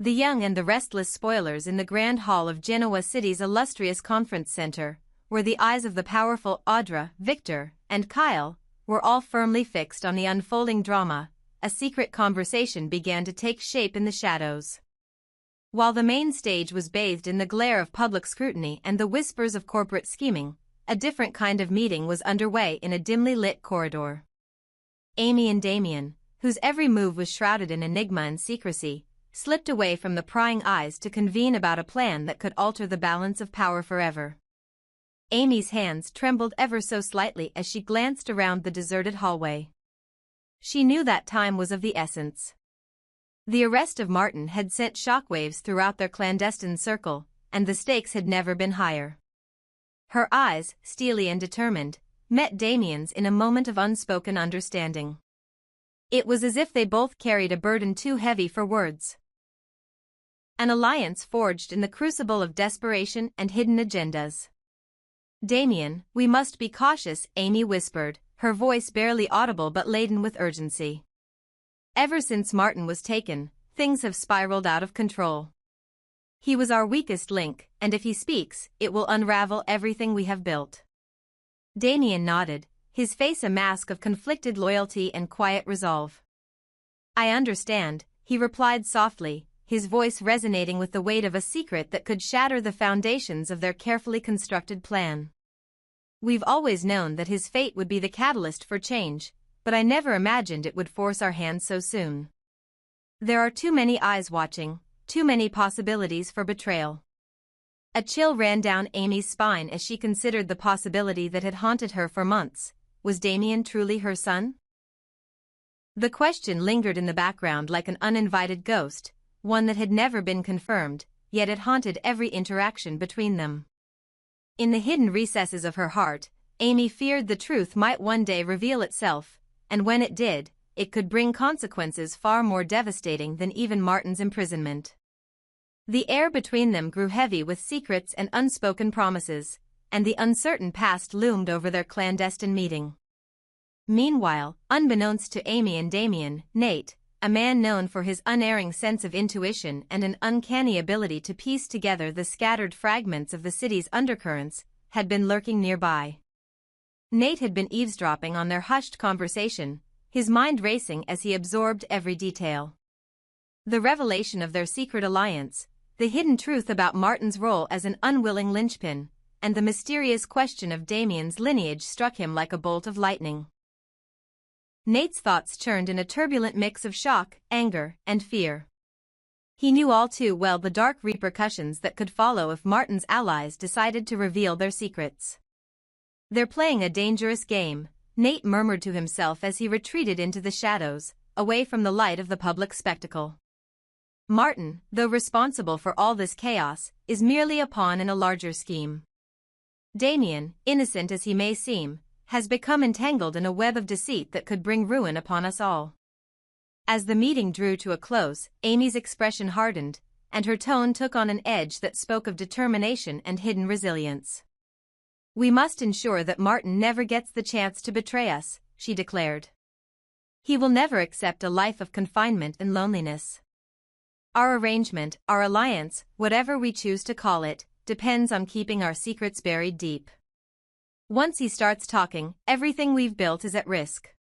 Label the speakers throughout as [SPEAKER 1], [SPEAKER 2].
[SPEAKER 1] The young and the restless spoilers in the grand hall of Genoa City's illustrious conference center, where the eyes of the powerful Audra, Victor, and Kyle were all firmly fixed on the unfolding drama. A secret conversation began to take shape in the shadows. While the main stage was bathed in the glare of public scrutiny and the whispers of corporate scheming, a different kind of meeting was underway in a dimly lit corridor. Amy and Damian, whose every move was shrouded in enigma and secrecy, slipped away from the prying eyes to convene about a plan that could alter the balance of power forever. Amy's hands trembled ever so slightly as she glanced around the deserted hallway. She knew that time was of the essence. The arrest of Martin had sent shockwaves throughout their clandestine circle, and the stakes had never been higher. Her eyes, steely and determined, met Damian's in a moment of unspoken understanding. It was as if they both carried a burden too heavy for words. An alliance forged in the crucible of desperation and hidden agendas. "Damian, we must be cautious," Amy whispered, her voice barely audible but laden with urgency. "Ever since Martin was taken, things have spiraled out of control. He was our weakest link, and if he speaks, it will unravel everything we have built." Damian nodded, his face a mask of conflicted loyalty and quiet resolve. "I understand," he replied softly, his voice resonating with the weight of a secret that could shatter the foundations of their carefully constructed plan. "We've always known that his fate would be the catalyst for change, but I never imagined it would force our hand so soon. There are too many eyes watching, too many possibilities for betrayal." A chill ran down Amy's spine as she considered the possibility that had haunted her for months. Was Damian truly her son? The question lingered in the background like an uninvited ghost, one that had never been confirmed, yet it haunted every interaction between them. In the hidden recesses of her heart, Amy feared the truth might one day reveal itself, and when it did, it could bring consequences far more devastating than even Martin's imprisonment. The air between them grew heavy with secrets and unspoken promises, and the uncertain past loomed over their clandestine meeting. Meanwhile, unbeknownst to Amy and Damian, Nate, a man known for his unerring sense of intuition and an uncanny ability to piece together the scattered fragments of the city's undercurrents, had been lurking nearby. Nate had been eavesdropping on their hushed conversation, his mind racing as he absorbed every detail. The revelation of their secret alliance, the hidden truth about Martin's role as an unwilling linchpin, and the mysterious question of Damian's lineage struck him like a bolt of lightning. Nate's thoughts churned in a turbulent mix of shock, anger, and fear. He knew all too well the dark repercussions that could follow if Martin's allies decided to reveal their secrets. "They're playing a dangerous game," Nate murmured to himself as he retreated into the shadows, away from the light of the public spectacle. "Martin, though responsible for all this chaos, is merely a pawn in a larger scheme. Damian, innocent as he may seem, has become entangled in a web of deceit that could bring ruin upon us all." As the meeting drew to a close, Amy's expression hardened, and her tone took on an edge that spoke of determination and hidden resilience. "We must ensure that Martin never gets the chance to betray us," she declared. "He will never accept a life of confinement and loneliness. Our arrangement, our alliance, whatever we choose to call it, depends on keeping our secrets buried deep. Once he starts talking, everything we've built is at risk."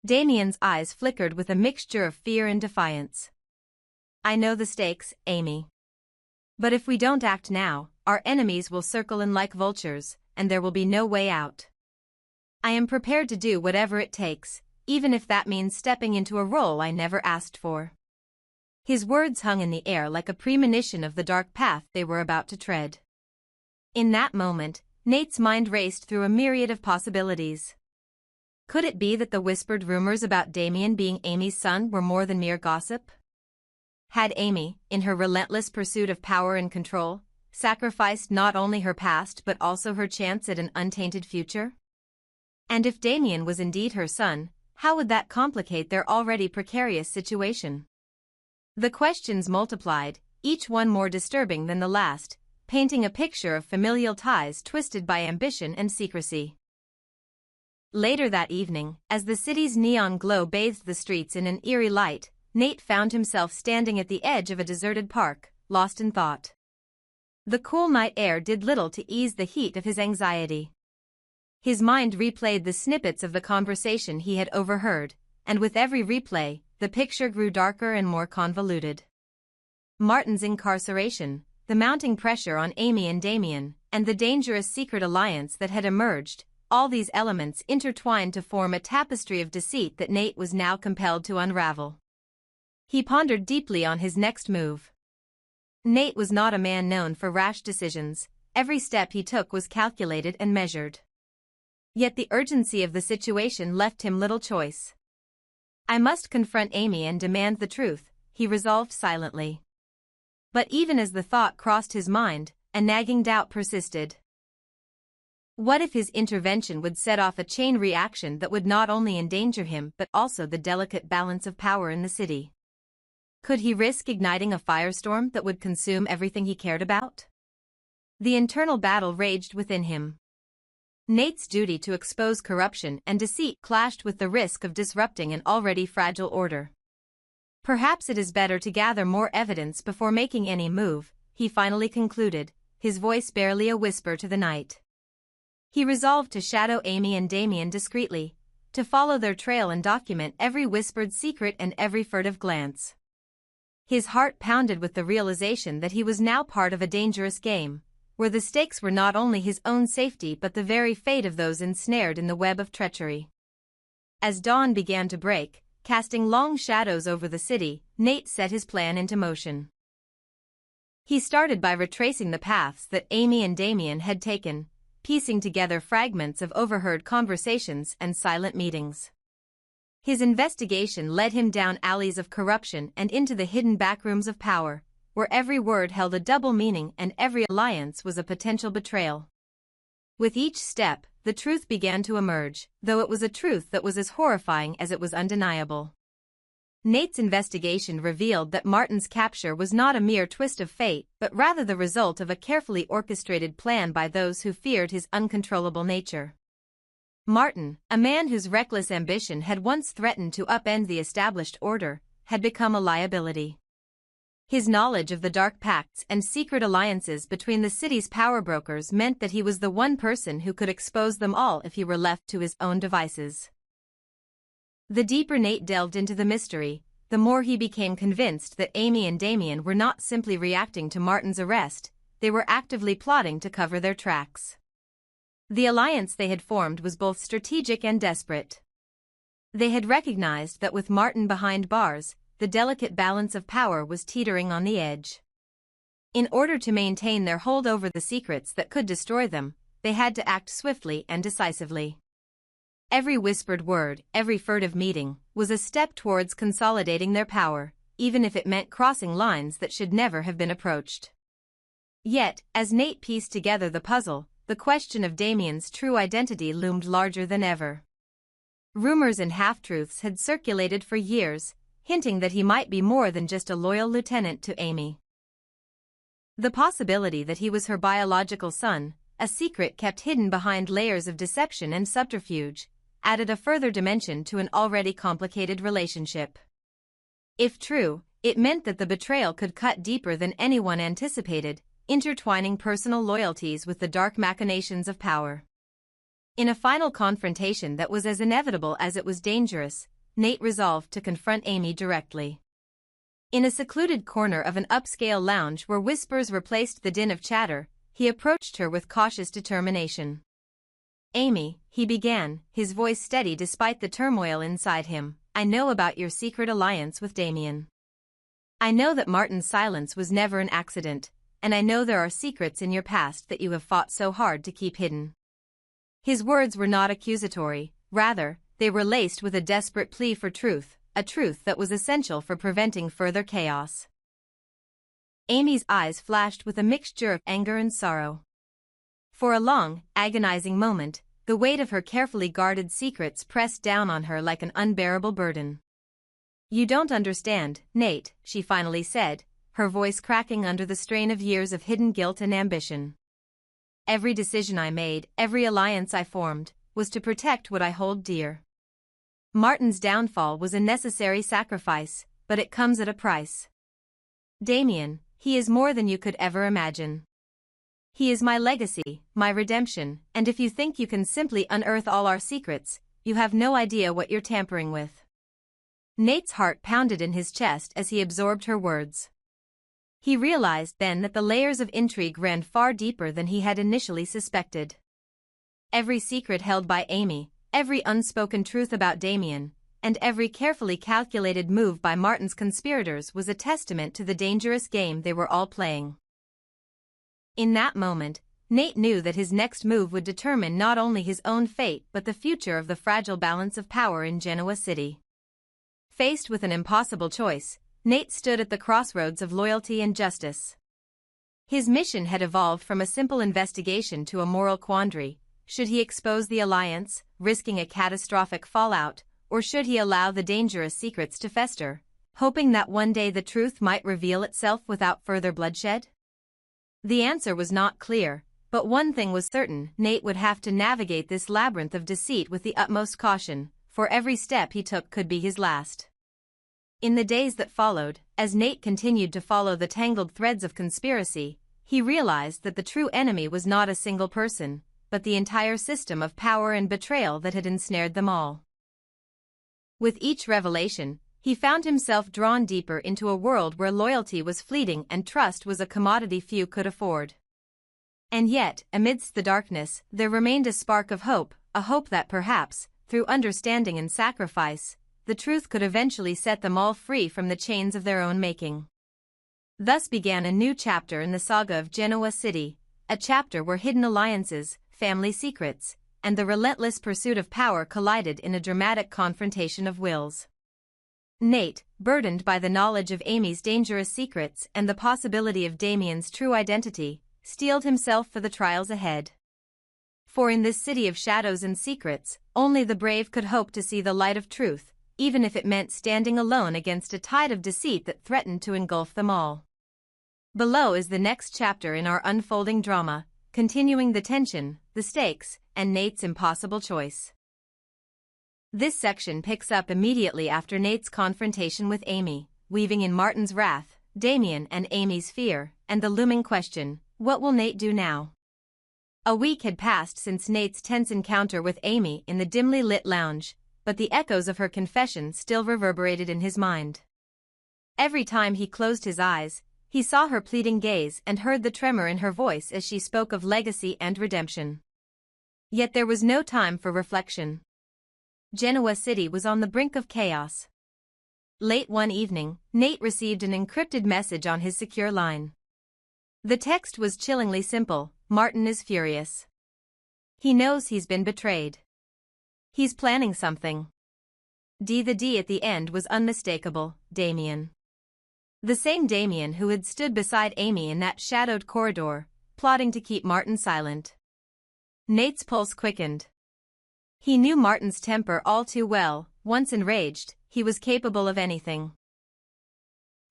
[SPEAKER 1] Damian's eyes flickered with a mixture of fear and defiance. "I know the stakes, Amy. But if we don't act now, our enemies will circle in like vultures, and there will be no way out. I am prepared to do whatever it takes, even if that means stepping into a role I never asked for." His words hung in the air like a premonition of the dark path they were about to tread. In that moment, Nate's mind raced through a myriad of possibilities. Could it be that the whispered rumors about Damian being Amy's son were more than mere gossip? Had Amy, in her relentless pursuit of power and control, sacrificed not only her past but also her chance at an untainted future? And if Damian was indeed her son, how would that complicate their already precarious situation? The questions multiplied, each one more disturbing than the last, painting a picture of familial ties twisted by ambition and secrecy. Later that evening, as the city's neon glow bathed the streets in an eerie light, Nate found himself standing at the edge of a deserted park, lost in thought. The cool night air did little to ease the heat of his anxiety. His mind replayed the snippets of the conversation he had overheard, and with every replay, the picture grew darker and more convoluted. Martin's incarceration, the mounting pressure on Amy and Damian, and the dangerous secret alliance that had emerged, all these elements intertwined to form a tapestry of deceit that Nate was now compelled to unravel. He pondered deeply on his next move. Nate was not a man known for rash decisions. Every step he took was calculated and measured. Yet the urgency of the situation left him little choice. I must confront Amy and demand the truth, he resolved silently. But even as the thought crossed his mind, a nagging doubt persisted. What if his intervention would set off a chain reaction that would not only endanger him but also the delicate balance of power in the city? Could he risk igniting a firestorm that would consume everything he cared about? The internal battle raged within him. Nate's duty to expose corruption and deceit clashed with the risk of disrupting an already fragile order. Perhaps it is better to gather more evidence before making any move, he finally concluded, his voice barely a whisper to the night. He resolved to shadow Amy and Damian discreetly, to follow their trail and document every whispered secret and every furtive glance. His heart pounded with the realization that he was now part of a dangerous game, where the stakes were not only his own safety but the very fate of those ensnared in the web of treachery. As dawn began to break, casting long shadows over the city, Nate set his plan into motion. He started by retracing the paths that Amy and Damian had taken, piecing together fragments of overheard conversations and silent meetings. His investigation led him down alleys of corruption and into the hidden backrooms of power, where every word held a double meaning and every alliance was a potential betrayal. With each step, the truth began to emerge, though it was a truth that was as horrifying as it was undeniable. Nate's investigation revealed that Martin's capture was not a mere twist of fate, but rather the result of a carefully orchestrated plan by those who feared his uncontrollable nature. Martin, a man whose reckless ambition had once threatened to upend the established order, had become a liability. His knowledge of the dark pacts and secret alliances between the city's power brokers meant that he was the one person who could expose them all if he were left to his own devices. The deeper Nate delved into the mystery, the more he became convinced that Amy and Damian were not simply reacting to Martin's arrest, they were actively plotting to cover their tracks. The alliance they had formed was both strategic and desperate. They had recognized that with Martin behind bars, the delicate balance of power was teetering on the edge. In order to maintain their hold over the secrets that could destroy them, they had to act swiftly and decisively. Every whispered word, every furtive meeting, was a step towards consolidating their power, even if it meant crossing lines that should never have been approached. Yet, as Nate pieced together the puzzle, the question of Damian's true identity loomed larger than ever. Rumors and half-truths had circulated for years, hinting that he might be more than just a loyal lieutenant to Amy. The possibility that he was her biological son, a secret kept hidden behind layers of deception and subterfuge, added a further dimension to an already complicated relationship. If true, it meant that the betrayal could cut deeper than anyone anticipated, intertwining personal loyalties with the dark machinations of power. In a final confrontation that was as inevitable as it was dangerous, Nate resolved to confront Amy directly. In a secluded corner of an upscale lounge where whispers replaced the din of chatter, he approached her with cautious determination. "Amy," he began, his voice steady despite the turmoil inside him, "I know about your secret alliance with Damian. I know that Martin's silence was never an accident, and I know there are secrets in your past that you have fought so hard to keep hidden." His words were not accusatory, rather, they were laced with a desperate plea for truth, a truth that was essential for preventing further chaos. Amy's eyes flashed with a mixture of anger and sorrow. For a long, agonizing moment, the weight of her carefully guarded secrets pressed down on her like an unbearable burden. "You don't understand, Nate," she finally said, her voice cracking under the strain of years of hidden guilt and ambition. "Every decision I made, every alliance I formed, was to protect what I hold dear. Martin's downfall was a necessary sacrifice, but it comes at a price. Damian, he is more than you could ever imagine. He is my legacy, my redemption, and if you think you can simply unearth all our secrets, you have no idea what you're tampering with. Nate's heart pounded in his chest as he absorbed her words. He realized then that the layers of intrigue ran far deeper than he had initially suspected. Every secret held by Amy, every unspoken truth about Damian, and every carefully calculated move by Martin's conspirators was a testament to the dangerous game they were all playing. In that moment, Nate knew that his next move would determine not only his own fate but the future of the fragile balance of power in Genoa City. Faced with an impossible choice, Nate stood at the crossroads of loyalty and justice. His mission had evolved from a simple investigation to a moral quandary. Should he expose the alliance, risking a catastrophic fallout, or should he allow the dangerous secrets to fester, hoping that one day the truth might reveal itself without further bloodshed? The answer was not clear, but one thing was certain: Nate would have to navigate this labyrinth of deceit with the utmost caution, for every step he took could be his last. In the days that followed, as Nate continued to follow the tangled threads of conspiracy, he realized that the true enemy was not a single person, but the entire system of power and betrayal that had ensnared them all. With each revelation, he found himself drawn deeper into a world where loyalty was fleeting and trust was a commodity few could afford. And yet, amidst the darkness, there remained a spark of hope, a hope that perhaps, through understanding and sacrifice, the truth could eventually set them all free from the chains of their own making. Thus began a new chapter in the saga of Genoa City, a chapter where hidden alliances, family secrets, and the relentless pursuit of power collided in a dramatic confrontation of wills. Nate, burdened by the knowledge of Amy's dangerous secrets and the possibility of Damian's true identity, steeled himself for the trials ahead. For in this city of shadows and secrets, only the brave could hope to see the light of truth, even if it meant standing alone against a tide of deceit that threatened to engulf them all. Below is the next chapter in our unfolding drama, continuing the tension, the stakes, and Nate's impossible choice. This section picks up immediately after Nate's confrontation with Amy, weaving in Martin's wrath, Damian and Amy's fear, and the looming question, what will Nate do now? A week had passed since Nate's tense encounter with Amy in the dimly lit lounge, but the echoes of her confession still reverberated in his mind. Every time he closed his eyes, he saw her pleading gaze and heard the tremor in her voice as she spoke of legacy and redemption. Yet there was no time for reflection. Genoa City was on the brink of chaos. Late one evening, Nate received an encrypted message on his secure line. The text was chillingly simple: Martin is furious. He knows he's been betrayed. He's planning something. The D at the end was unmistakable: Damian. The same Damian who had stood beside Amy in that shadowed corridor, plotting to keep Martin silent. Nate's pulse quickened. He knew Martin's temper all too well. Once enraged, he was capable of anything.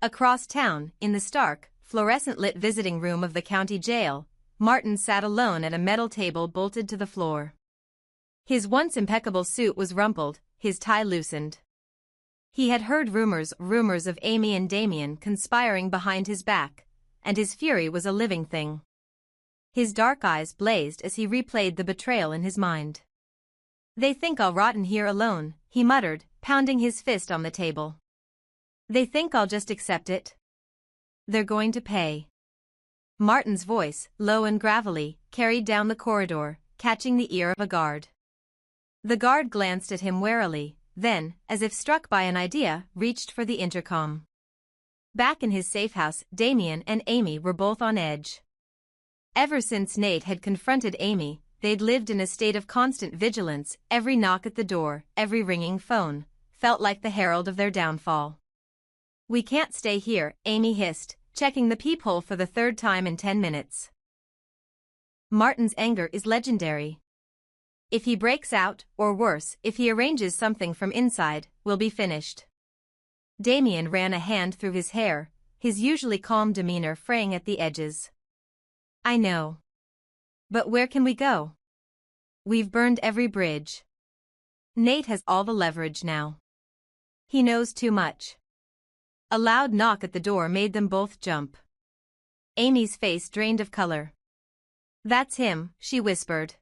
[SPEAKER 1] Across town, in the stark, fluorescent-lit visiting room of the county jail, Martin sat alone at a metal table bolted to the floor. His once impeccable suit was rumpled, his tie loosened. He had heard rumors of Amy and Damian conspiring behind his back, and his fury was a living thing. His dark eyes blazed as he replayed the betrayal in his mind. They think I'll rot in here alone, he muttered, pounding his fist on the table. They think I'll just accept it. They're going to pay. Martin's voice, low and gravelly, carried down the corridor, catching the ear of a guard. The guard glanced at him warily, then, as if struck by an idea, reached for the intercom. Back in his safe house, Damian and Amy were both on edge. Ever since Nate had confronted Amy, they'd lived in a state of constant vigilance. Every knock at the door, every ringing phone, felt like the herald of their downfall. We can't stay here, Amy hissed, checking the peephole for the third time in 10 minutes. Martin's anger is legendary. If he breaks out, or worse, if he arranges something from inside, we'll be finished. Damian ran a hand through his hair, his usually calm demeanor fraying at the edges. I know. But where can we go? We've burned every bridge. Nate has all the leverage now. He knows too much. A loud knock at the door made them both jump. Amy's face drained of color. "That's him," she whispered.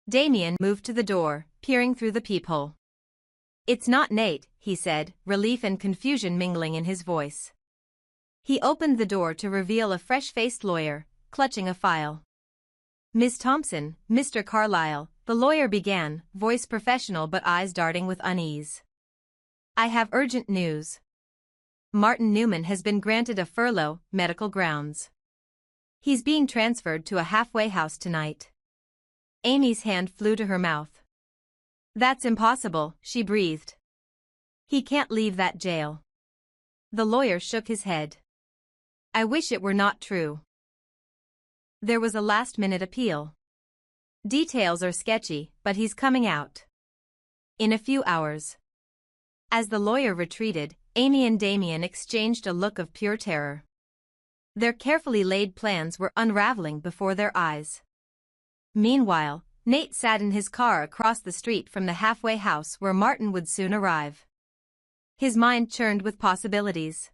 [SPEAKER 1] Damian moved to the door, peering through the peephole. "It's not Nate," he said, relief and confusion mingling in his voice. He opened the door to reveal a fresh-faced lawyer, clutching a file. "Miss Thompson, Mr. Carlyle," the lawyer began, voice professional but eyes darting with unease. "I have urgent news. Martin Newman has been granted a furlough, medical grounds. He's being transferred to a halfway house tonight." Amy's hand flew to her mouth. "That's impossible," she breathed. "He can't leave that jail." The lawyer shook his head. "I wish it were not true." There was a last-minute appeal. "Details are sketchy, but he's coming out in a few hours." As the lawyer retreated, Amy and Damian exchanged a look of pure terror. Their carefully laid plans were unraveling before their eyes. Meanwhile, Nate sat in his car across the street from the halfway house where Martin would soon arrive. His mind churned with possibilities.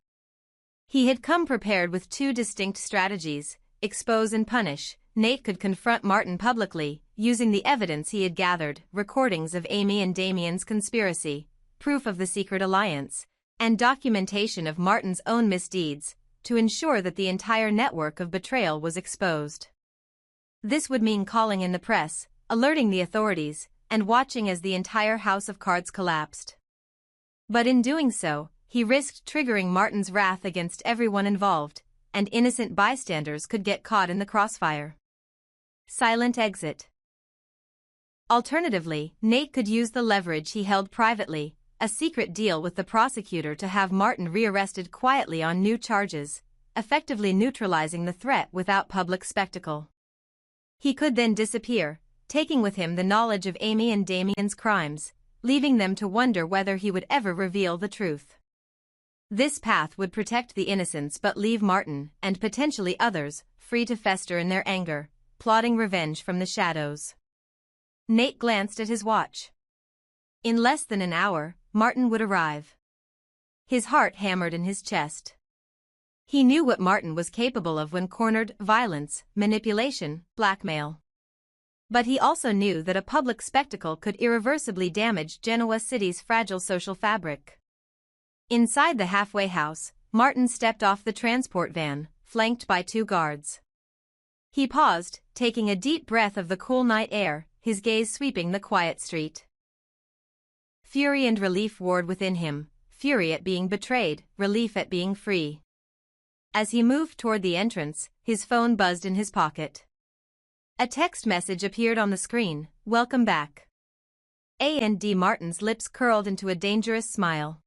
[SPEAKER 1] He had come prepared with two distinct strategies: expose and punish. Nate could confront Martin publicly, using the evidence he had gathered, recordings of Amy and Damian's conspiracy, proof of the secret alliance, and documentation of Martin's own misdeeds, to ensure that the entire network of betrayal was exposed. This would mean calling in the press, alerting the authorities, and watching as the entire house of cards collapsed. But in doing so, he risked triggering Martin's wrath against everyone involved, and innocent bystanders could get caught in the crossfire. Silent exit. Alternatively, Nate could use the leverage he held privately, a secret deal with the prosecutor to have Martin rearrested quietly on new charges, effectively neutralizing the threat without public spectacle. He could then disappear, taking with him the knowledge of Amy and Damian's crimes, leaving them to wonder whether he would ever reveal the truth. This path would protect the innocents but leave Martin, and potentially others, free to fester in their anger, plotting revenge from the shadows. Nate glanced at his watch. In less than an hour, Martin would arrive. His heart hammered in his chest. He knew what Martin was capable of when cornered: violence, manipulation, blackmail. But he also knew that a public spectacle could irreversibly damage Genoa City's fragile social fabric. Inside the halfway house, Martin stepped off the transport van, flanked by two guards. He paused, taking a deep breath of the cool night air, his gaze sweeping the quiet street. Fury and relief warred within him, fury at being betrayed, relief at being free. As he moved toward the entrance, his phone buzzed in his pocket. A text message appeared on the screen: "Welcome back." A&D Martin's lips curled into a dangerous smile.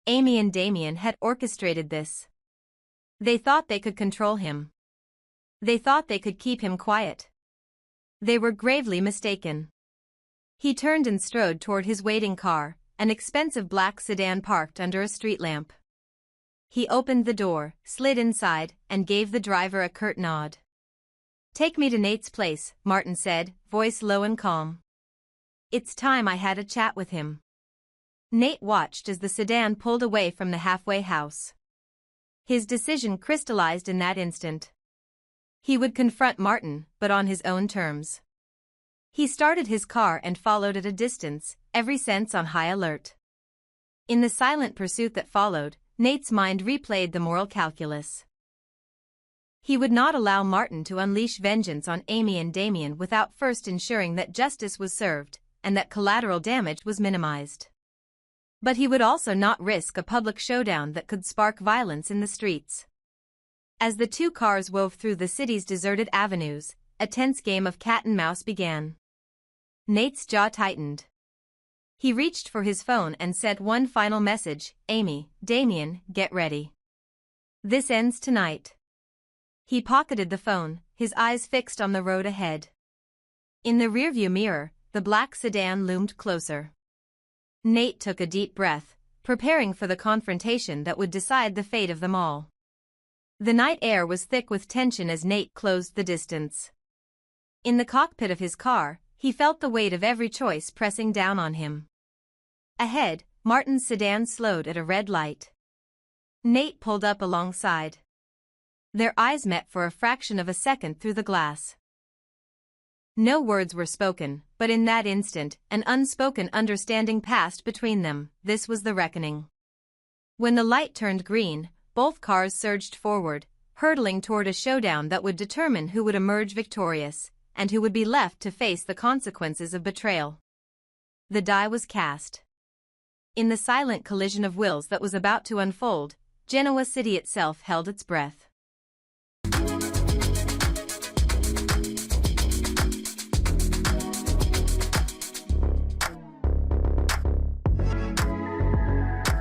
[SPEAKER 1] Amy and Damian had orchestrated this. They thought they could control him. They thought they could keep him quiet. They were gravely mistaken. He turned and strode toward his waiting car, an expensive black sedan parked under a street lamp. He opened the door, slid inside, and gave the driver a curt nod. "Take me to Nate's place," Martin said, voice low and calm. "It's time I had a chat with him." Nate watched as the sedan pulled away from the halfway house. His decision crystallized in that instant. He would confront Martin, but on his own terms. He started his car and followed at a distance, every sense on high alert. In the silent pursuit that followed, Nate's mind replayed the moral calculus. He would not allow Martin to unleash vengeance on Amy and Damian without first ensuring that justice was served, and that collateral damage was minimized. But he would also not risk a public showdown that could spark violence in the streets. As the two cars wove through the city's deserted avenues, a tense game of cat and mouse began. Nate's jaw tightened. He reached for his phone and sent one final message: "Amy, Damian, get ready. This ends tonight." He pocketed the phone, his eyes fixed on the road ahead. In the rearview mirror, the black sedan loomed closer. Nate took a deep breath, preparing for the confrontation that would decide the fate of them all. The night air was thick with tension as Nate closed the distance. In the cockpit of his car, he felt the weight of every choice pressing down on him. Ahead, Martin's sedan slowed at a red light. Nate pulled up alongside. Their eyes met for a fraction of a second through the glass. No words were spoken, but in that instant, an unspoken understanding passed between them. This was the reckoning. When the light turned green, both cars surged forward, hurtling toward a showdown that would determine who would emerge victorious, and who would be left to face the consequences of betrayal. The die was cast. In the silent collision of wills that was about to unfold, Genoa City itself held its breath.